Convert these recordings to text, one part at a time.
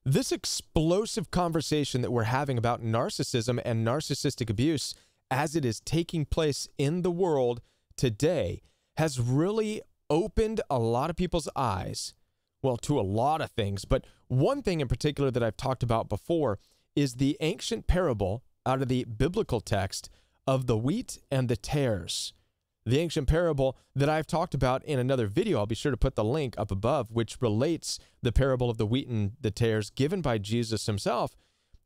This explosive conversation that we're having about narcissism and narcissistic abuse as it is taking place in the world today has really opened a lot of people's eyes, well, to a lot of things. But one thing in particular that I've talked about before is the ancient parable out of the biblical text of the wheat and the tares. The ancient parable that I've talked about in another video, I'll be sure to put the link up above, which relates the parable of the wheat and the tares given by Jesus himself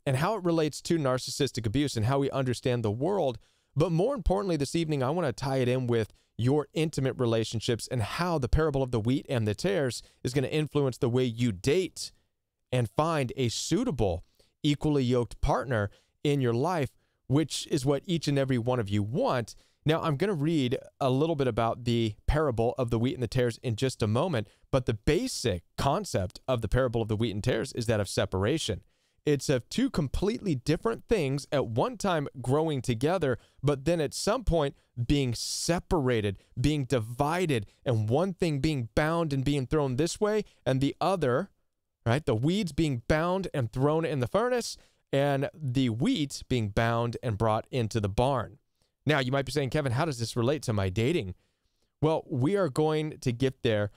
and how it relates to narcissistic abuse and how we understand the world. But more importantly, this evening, I want to tie it in with your intimate relationships and how the parable of the wheat and the tares is going to influence the way you date and find a suitable, equally yoked partner in your life, which is what each and every one of you want. Now, I'm going to read a little bit about the parable of the wheat and the tares in just a moment, but the basic concept of the parable of the wheat and tares is that of separation. It's of two completely different things at one time growing together, but then at some point being separated, being divided, and one thing being bound and being thrown this way, and the other, right, the weeds being bound and thrown in the furnace, and the wheat being bound and brought into the barn. Now, you might be saying, Kevin, how does this relate to my dating? Well, we are going to get there.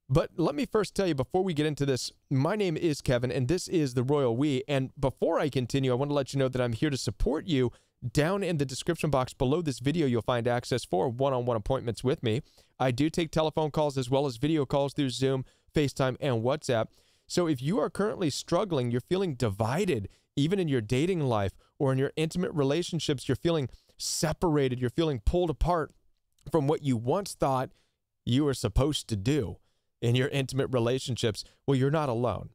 But let me first tell you, before we get into this, my name is Kevin, and this is The Royal We. And before I continue, I want to let you know that I'm here to support you. Down in the description box below this video, you'll find access for one-on-one appointments with me. I do take telephone calls as well as video calls through Zoom, FaceTime, and WhatsApp. So if you are currently struggling, you're feeling divided, even in your dating life or in your intimate relationships, you're feeling separated, you're feeling pulled apart from what you once thought you were supposed to do in your intimate relationships, well, you're not alone.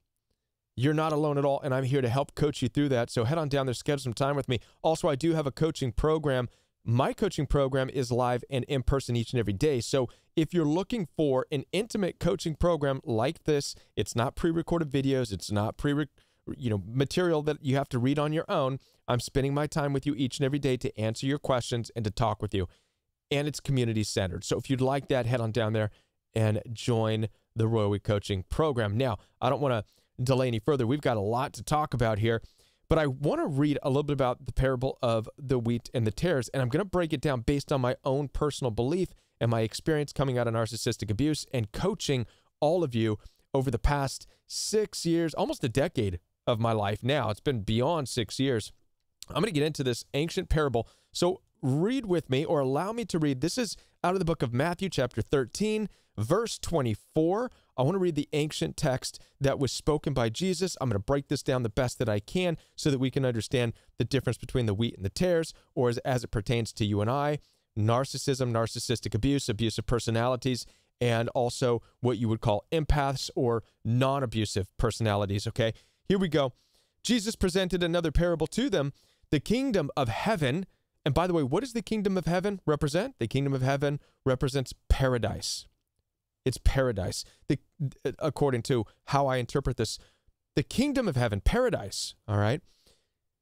You're not alone at all, and I'm here to help coach you through that. So head on down there, schedule some time with me. Also, I do have a coaching program. My coaching program is live and in person each and every day. So if you're looking for an intimate coaching program like this, it's not pre-recorded videos, it's not material that you have to read on your own. I'm spending my time with you each and every day to answer your questions and to talk with you. And it's community-centered. So if you'd like that, head on down there and join the Royal We Coaching Program. Now, I don't want to delay any further. We've got a lot to talk about here, but I want to read a little bit about the parable of the wheat and the tares, and I'm going to break it down based on my own personal belief and my experience coming out of narcissistic abuse and coaching all of you over the past 6 years, almost a decade of my life now. It's been beyond 6 years. I'm going to get into this ancient parable. So read with me, or allow me to read. This is out of the book of Matthew, chapter 13, verse 24. I want to read the ancient text that was spoken by Jesus. I'm going to break this down the best that I can so that we can understand the difference between the wheat and the tares, or as it pertains to you and I, narcissism, narcissistic abuse, abusive personalities, and also what you would call empaths or non-abusive personalities, okay? Here we go. Jesus presented another parable to them. The kingdom of heaven, and by the way, what does the kingdom of heaven represent? The kingdom of heaven represents paradise. It's paradise, according to how I interpret this. The kingdom of heaven, paradise, all right,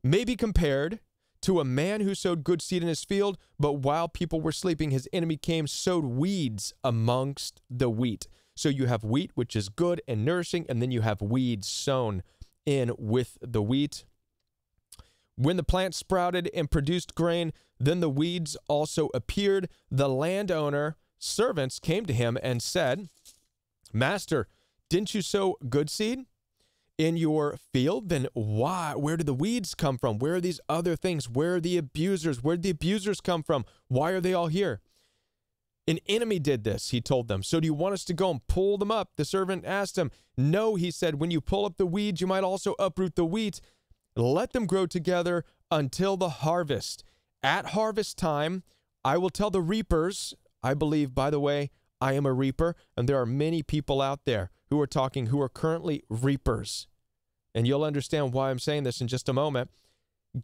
may be compared to a man who sowed good seed in his field, but while people were sleeping, his enemy came, sowed weeds amongst the wheat. So you have wheat, which is good and nourishing, and then you have weeds sown in with the wheat. When the plant sprouted and produced grain, then the weeds also appeared. The landowner servants came to him and said, Master, didn't you sow good seed in your field? Then why? Where did the weeds come from? Where are these other things? Where are the abusers? Where did the abusers come from? Why are they all here? An enemy did this, he told them. So do you want us to go and pull them up? The servant asked him. No, he said, when you pull up the weeds, you might also uproot the wheat. Let them grow together until the harvest. At harvest time, I will tell the reapers, I believe, by the way, I am a reaper, and there are many people out there who are currently reapers. And you'll understand why I'm saying this in just a moment.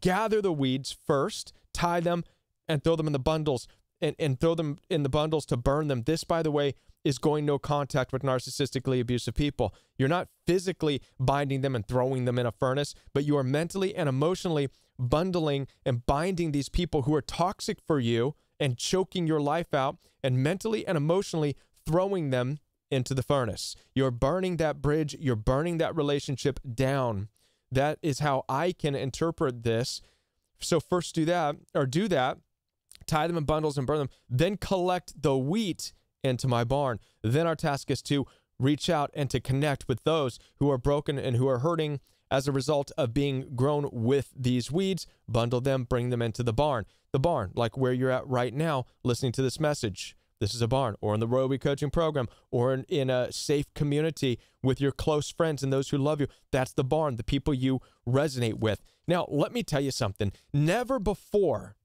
Gather the weeds first, tie them, and throw them in the bundles, and throw them in the bundles to burn them. This, by the way, is going no contact with narcissistically abusive people. You're not physically binding them and throwing them in a furnace, but you are mentally and emotionally bundling and binding these people who are toxic for you and choking your life out, and mentally and emotionally throwing them into the furnace. You're burning that bridge. You're burning that relationship down. That is how I can interpret this. So first do that, tie them in bundles and burn them, then collect the wheat into my barn. Then our task is to reach out and to connect with those who are broken and who are hurting as a result of being grown with these weeds, bundle them, bring them into the barn. The barn, like where you're at right now, listening to this message. This is a barn, or in the Royal We Coaching Program, or in a safe community with your close friends and those who love you. That's the barn, the people you resonate with. Now, let me tell you something. Never before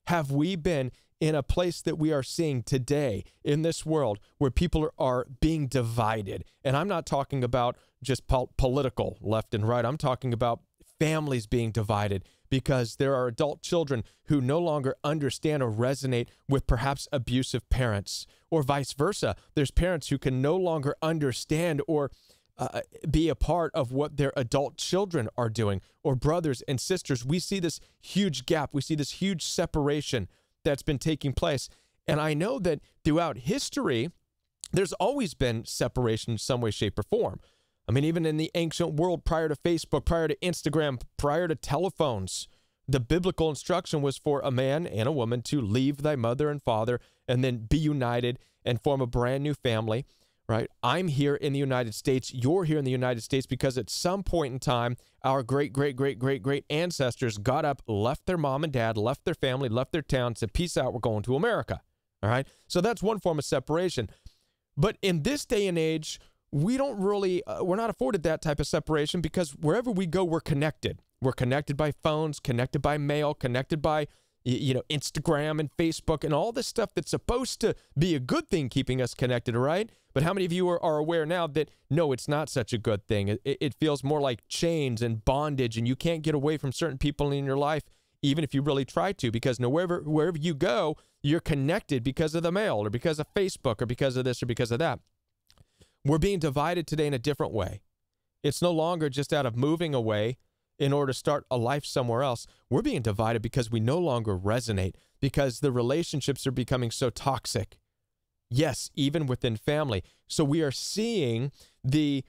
have we been in a place that we are seeing today in this world where people are being divided. And I'm not talking about just political left and right. I'm talking about families being divided because there are adult children who no longer understand or resonate with perhaps abusive parents, or vice versa. There's parents who can no longer understand or be a part of what their adult children are doing, or brothers and sisters. We see this huge gap. We see this huge separation that's been taking place. And I know that throughout history, there's always been separation in some way, shape, or form. I mean, even in the ancient world, prior to Facebook, prior to Instagram, prior to telephones, the biblical instruction was for a man and a woman to leave thy mother and father and then be united and form a brand new family, right? I'm here in the United States. You're here in the United States because at some point in time, our great ancestors got up, left their mom and dad, left their family, left their town, said, peace out, we're going to America, all right? So that's one form of separation. But in this day and age, we don't really, we're not afforded that type of separation because wherever we go, we're connected. We're connected by phones, connected by mail, connected by, Instagram and Facebook and all this stuff that's supposed to be a good thing keeping us connected, right? But how many of you are aware now that, no, it's not such a good thing? It feels more like chains and bondage, and you can't get away from certain people in your life, even if you really try to, because wherever you go, you're connected because of the mail or because of Facebook or because of this or because of that. We're being divided today in a different way. It's no longer just out of moving away in order to start a life somewhere else. We're being divided because we no longer resonate, because the relationships are becoming so toxic. Yes, even within family. So we are seeing the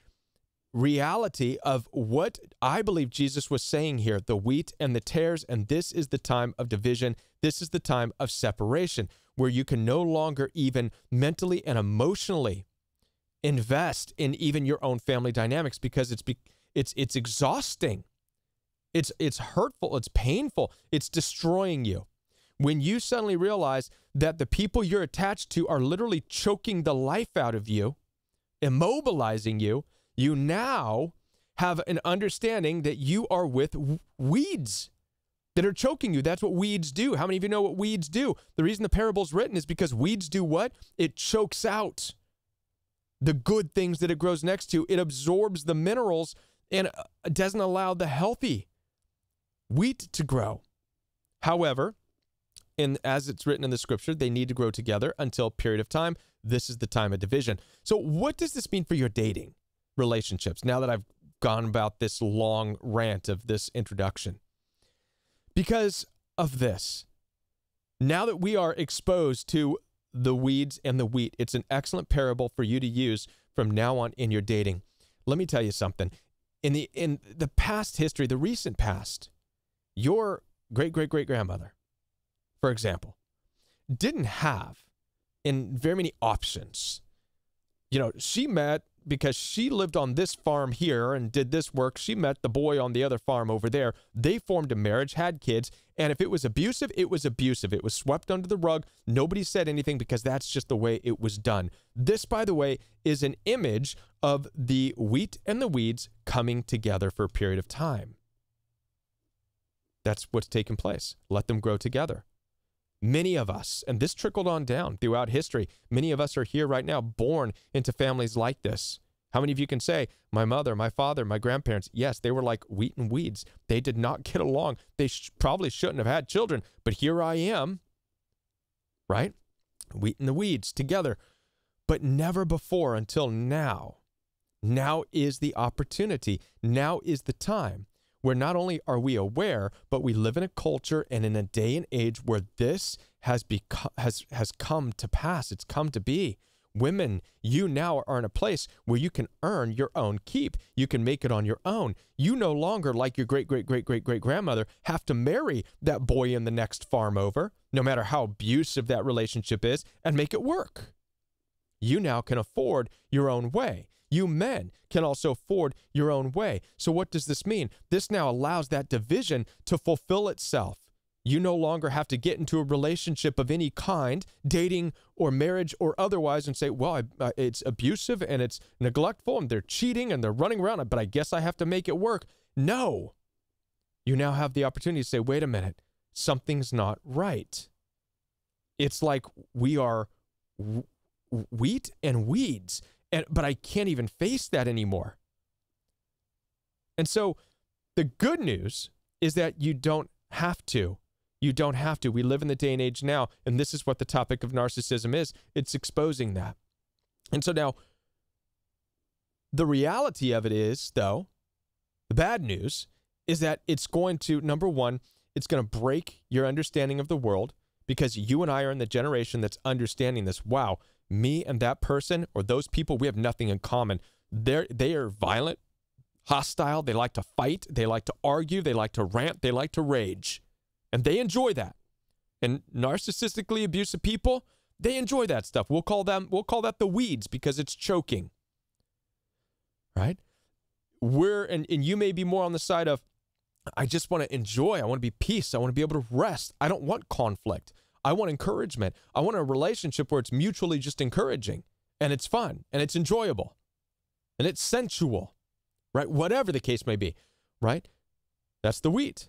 reality of what I believe Jesus was saying here, the wheat and the tares, and this is the time of division. This is the time of separation, where you can no longer even mentally and emotionally invest in even your own family dynamics because it's exhausting. It's hurtful. It's painful. It's destroying you. When you suddenly realize that the people you're attached to are literally choking the life out of you, immobilizing you, you now have an understanding that you are with weeds that are choking you. That's what weeds do. How many of you know what weeds do? The reason the parable's written is because weeds do what? It chokes out the good things that it grows next to. It absorbs the minerals and doesn't allow the healthy wheat to grow. However, as it's written in the scripture, they need to grow together until a period of time. This is the time of division. So what does this mean for your dating relationships now that I've gone about this long rant of this introduction? Because of this, now that we are exposed to the weeds and the wheat, it's an excellent parable for you to use from now on in your dating. Let me tell you something. In the past history, the recent past, your great-great-great-grandmother, for example, didn't have in very many options. She met, because she lived on this farm here and did this work, she met the boy on the other farm over there. They formed a marriage, had kids, and if it was abusive, it was abusive. It was swept under the rug. Nobody said anything because that's just the way it was done. This, by the way, is an image of the wheat and the weeds coming together for a period of time. That's what's taken place. Let them grow together. Many of us, and this trickled on down throughout history, many of us are here right now born into families like this. How many of you can say, my mother, my father, my grandparents, yes, they were like wheat and weeds. They did not get along. They probably shouldn't have had children, but here I am, right? Wheat and the weeds together. But never before until now. Now is the opportunity. Now is the time where not only are we aware, but we live in a culture and in a day and age where this has come to pass. It's come to be, Women, you now are in a place where you can earn your own keep. You can make it on your own. You no longer, like your great-great-great-great-great-grandmother, have to marry that boy in the next farm over, no matter how abusive that relationship is, and make it work. You now can afford your own way. You men can also afford your own way. So what does this mean? This now allows that division to fulfill itself. You no longer have to get into a relationship of any kind, dating or marriage or otherwise, and say, well, it's abusive and it's neglectful and they're cheating and they're running around, but I guess I have to make it work. No. You now have the opportunity to say, wait a minute, something's not right. It's like we are wheat and weeds, but I can't even face that anymore. And so the good news is that you don't have to. You don't have to. We live in the day and age now, and this is what the topic of narcissism is. It's exposing that. And so now, the reality of it is, though, the bad news is that it's going to, number one, it's going to break your understanding of the world, because you and I are in the generation that's understanding this. Wow, me and that person or those people, we have nothing in common. They are violent, hostile, they like to fight, they like to argue, they like to rant, they like to rage. And they enjoy that. And narcissistically abusive people, they enjoy that stuff. We'll call that the weeds because it's choking. Right? And you may be more on the side of, I just want to enjoy. I want to be peace. I want to be able to rest. I don't want conflict. I want encouragement. I want a relationship where it's mutually just encouraging and it's fun and it's enjoyable and it's sensual, right? Whatever the case may be, right? That's the wheat.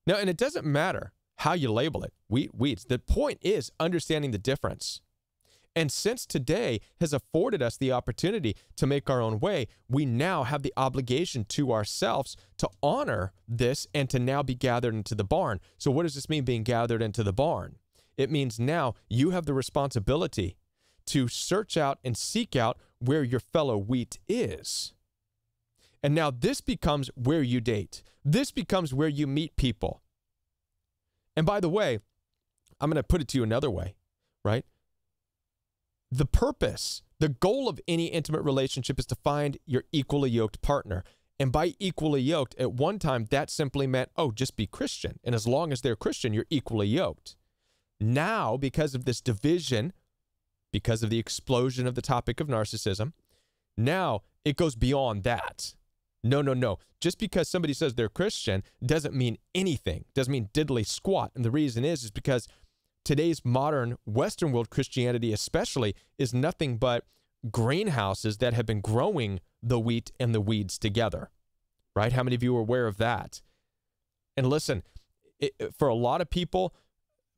Now, and it doesn't matter how you label it, weeds. The point is understanding the difference. And since today has afforded us the opportunity to make our own way, we now have the obligation to ourselves to honor this and to now be gathered into the barn. So what does this mean, being gathered into the barn? It means now you have the responsibility to search out and seek out where your fellow wheat is. And now this becomes where you date. This becomes where you meet people. And by the way, I'm going to put it to you another way, right? The purpose, the goal of any intimate relationship is to find your equally yoked partner. And by equally yoked, at one time, that simply meant, oh, just be Christian. And as long as they're Christian, you're equally yoked. Now, because of this division, because of the explosion of the topic of narcissism, now it goes beyond that. No. Just because somebody says they're Christian doesn't mean anything, doesn't mean diddly squat. And the reason is because today's modern Western world Christianity especially is nothing but greenhouses that have been growing the wheat and the weeds together, right? How many of you are aware of that? And listen, for a lot of people,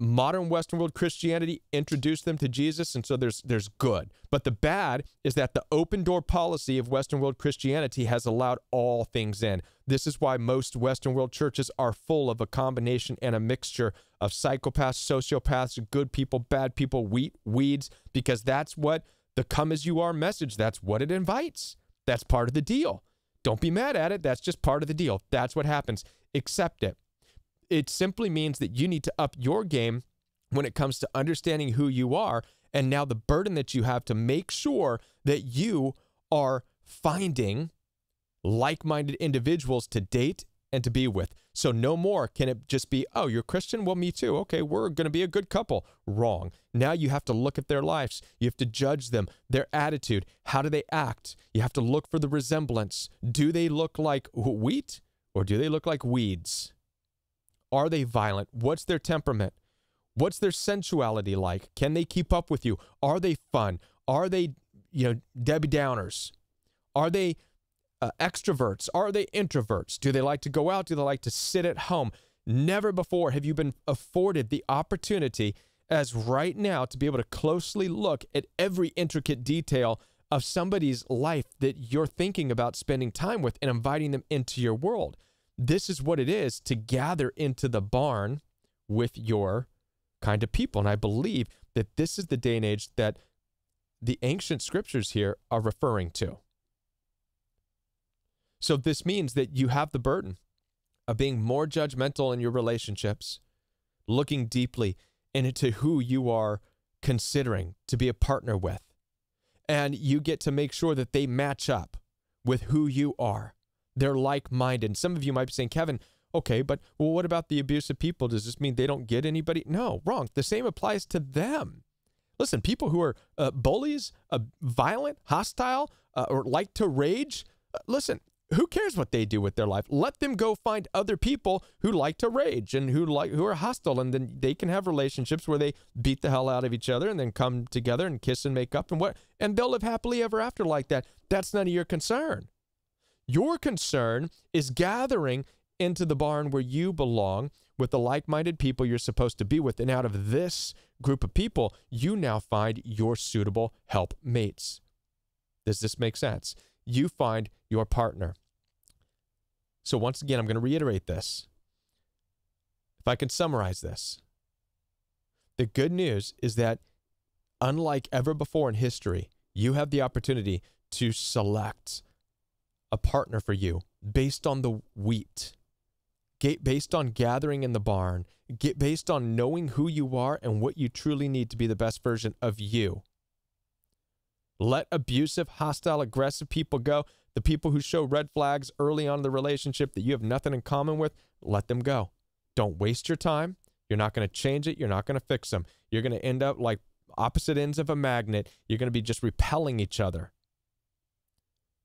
modern Western world Christianity introduced them to Jesus, and so there's good. But the bad is that the open door policy of Western world Christianity has allowed all things in. This is why most Western world churches are full of a combination and a mixture of psychopaths, sociopaths, good people, bad people, weeds, because that's what the come as you are message, that's what it invites. That's part of the deal. Don't be mad at it. That's just part of the deal. That's what happens. Accept it. It simply means that you need to up your game when it comes to understanding who you are, and now the burden that you have to make sure that you are finding like-minded individuals to date and to be with. So no more can it just be, oh, you're Christian? Well, me too. Okay, we're going to be a good couple. Wrong. Now you have to look at their lives. You have to judge them, their attitude. How do they act? You have to look for the resemblance. Do they look like wheat or do they look like weeds? Are they violent? What's their temperament? What's their sensuality like? Can they keep up with you? Are they fun? Are they, Debbie Downers? Are they extroverts? Are they introverts? Do they like to go out? Do they like to sit at home? Never before have you been afforded the opportunity as right now to be able to closely look at every intricate detail of somebody's life that you're thinking about spending time with and inviting them into your world. This is what it is to gather into the barn with your kind of people. And I believe that this is the day and age that the ancient scriptures here are referring to. So this means that you have the burden of being more judgmental in your relationships, looking deeply into who you are considering to be a partner with. and you get to make sure that they match up with who you are. They're like-minded. Some of you might be saying, Kevin, okay, but well, what about the abusive people? Does this mean they don't get anybody? No, wrong. The same applies to them. Listen, people who are bullies, violent, hostile, or like to rage, listen, who cares what they do with their life? Let them go find other people who like to rage and who are hostile, and then they can have relationships where they beat the hell out of each other and then come together and kiss and make up and they'll live happily ever after like that. That's none of your concern. Your concern is gathering into the barn where you belong with the like-minded people you're supposed to be with, and out of this group of people, you now find your suitable helpmates. Does this make sense? You find your partner. So once again, I'm going to reiterate this. If I can summarize this, the good news is that unlike ever before in history, you have the opportunity to select a partner for you based on the wheat, based on gathering in the barn, based on knowing who you are and what you truly need to be the best version of you. Let abusive, hostile, aggressive people go. The people who show red flags early on in the relationship that you have nothing in common with, let them go. Don't waste your time. You're not going to change it. You're not going to fix them. You're going to end up like opposite ends of a magnet. You're going to be just repelling each other.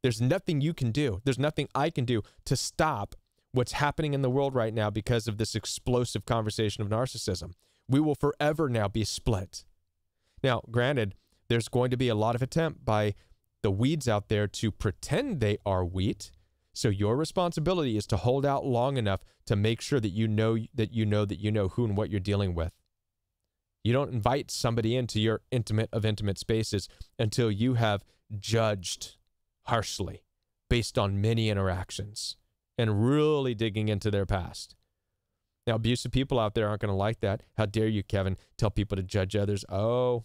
There's nothing you can do. There's nothing I can do to stop what's happening in the world right now because of this explosive conversation of narcissism. We will forever now be split. Now, granted, there's going to be a lot of attempt by the weeds out there to pretend they are wheat. So your responsibility is to hold out long enough to make sure that you know who and what you're dealing with. You don't invite somebody into your intimate of intimate spaces until you have judged harshly based on many interactions and really digging into their past. Now, abusive people out there aren't going to like that. How dare you, Kevin, tell people to judge others? Oh,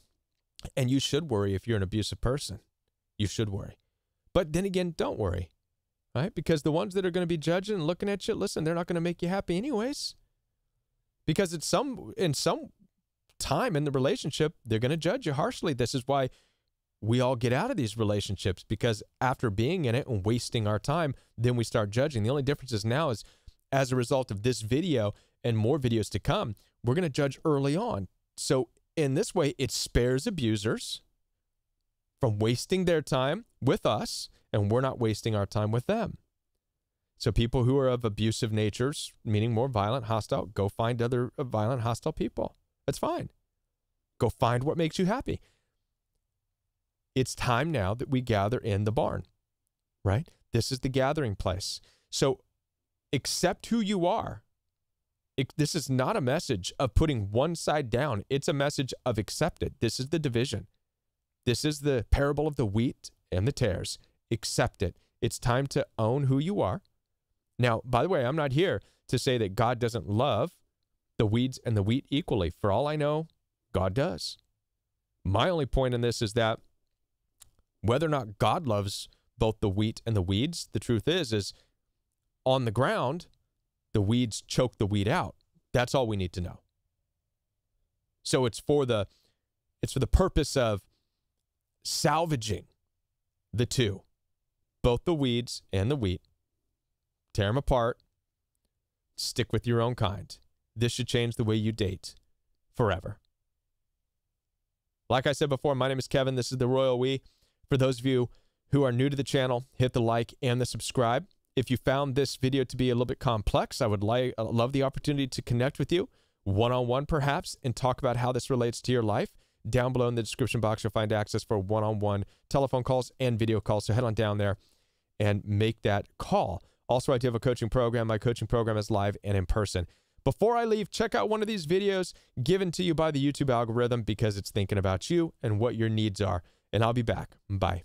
and you should worry if you're an abusive person. You should worry. But then again, don't worry, right? Because the ones that are going to be judging and looking at you, listen, they're not going to make you happy anyways. Because in some time in the relationship, they're going to judge you harshly. This is why we all get out of these relationships, because after being in it and wasting our time, then we start judging. The only difference is now is as a result of this video and more videos to come, we're going to judge early on. So in this way, it spares abusers from wasting their time with us, and we're not wasting our time with them. So people who are of abusive natures, meaning more violent, hostile, go find other violent, hostile people. That's fine. Go find what makes you happy. It's time now that we gather in the barn, right? This is the gathering place. So accept who you are. This is not a message of putting one side down. It's a message of accept it. This is the division. This is the parable of the wheat and the tares. Accept it. It's time to own who you are. Now, by the way, I'm not here to say that God doesn't love the weeds and the wheat equally. For all I know, God does. My only point in this is that whether or not God loves both the wheat and the weeds, the truth is on the ground, the weeds choke the wheat out. That's all we need to know. So it's for the purpose of salvaging the two, both the weeds and the wheat. Tear them apart. Stick with your own kind. This should change the way you date forever. Like I said before, my name is Kevin. This is The Royal We. For those of you who are new to the channel, hit the like and the subscribe. If you found this video to be a little bit complex, I would love the opportunity to connect with you one-on-one perhaps and talk about how this relates to your life. Down below in the description box, you'll find access for one-on-one telephone calls and video calls. So head on down there and make that call. Also, I do have a coaching program. My coaching program is live and in person. Before I leave, check out one of these videos given to you by the YouTube algorithm because it's thinking about you and what your needs are. And I'll be back. Bye.